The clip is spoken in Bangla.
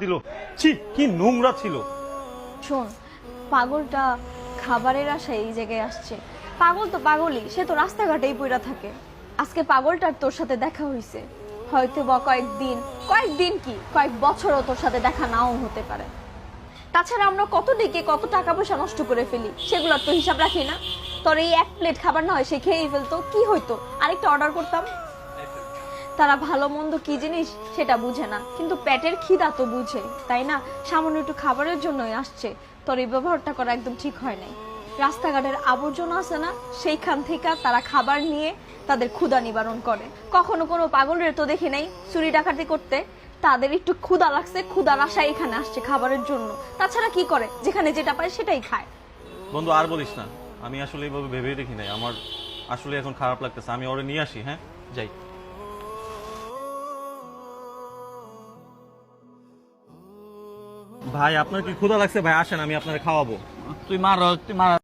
দিল। ছি, কি নোংরা ছিল। শোন, পাগলটা খাবারের আশায় এই জায়গায় আসছে। পাগল তো পাগলই, সে তো রাস্তাঘাটেই পড়া থাকে। আজকে পাগলটার তোর সাথে দেখা হইছে, হয়তো বা কয়েকদিন কি কয়েক বছরও তোর সাথে দেখা নাও হতে পারে। তাছাড়া আমরা কত দিকে কত টাকা পয়সা নষ্ট করে ফেলি, সেগুলোর তো হিসাব রাখি না। তোর এই এক প্লেট খাবার না হয় সে খেয়েই ফেলতো, কি হইতো? আরেকটা অর্ডার করতাম। তারা ভালো মন্দ কি জিনিস সেটা বুঝে না, কিন্তু পেটের খিদা তো বুঝে, তাই না? সামান্য একটু খাবারের জন্যই আসছে। তোর এই ব্যবহারটা করা একদম ঠিক হয় নাই। রাস্তাঘাটের আবর্জনা আছে না, সেইখান থেকে তারা খাবার নিয়ে তাদের ক্ষুধা নিবারণ করে। কখনো কোনো পাগলের তো দেখি নাই চুরি ডাকাতি করতে। তাদের একটু ক্ষুধা লাগছে, ক্ষুধার আশায় এখানে আসছে খাবারের জন্য। তাছাড়া কি করে? যেখানে যেটা পায় সেটাই খায়। বন্ধু আর বলিস না, আমি আসলে এইভাবে ভেবেই দেখি নাই। আমার আসলে এখন খারাপ লাগতেছে, আমি ওরে নিয়ে আসি। হ্যাঁ, যাই। ভাই আপনার কি ক্ষুধা লাগছে? ভাই আসেন, আমি আপনাকে খাওয়াবো। তুই মার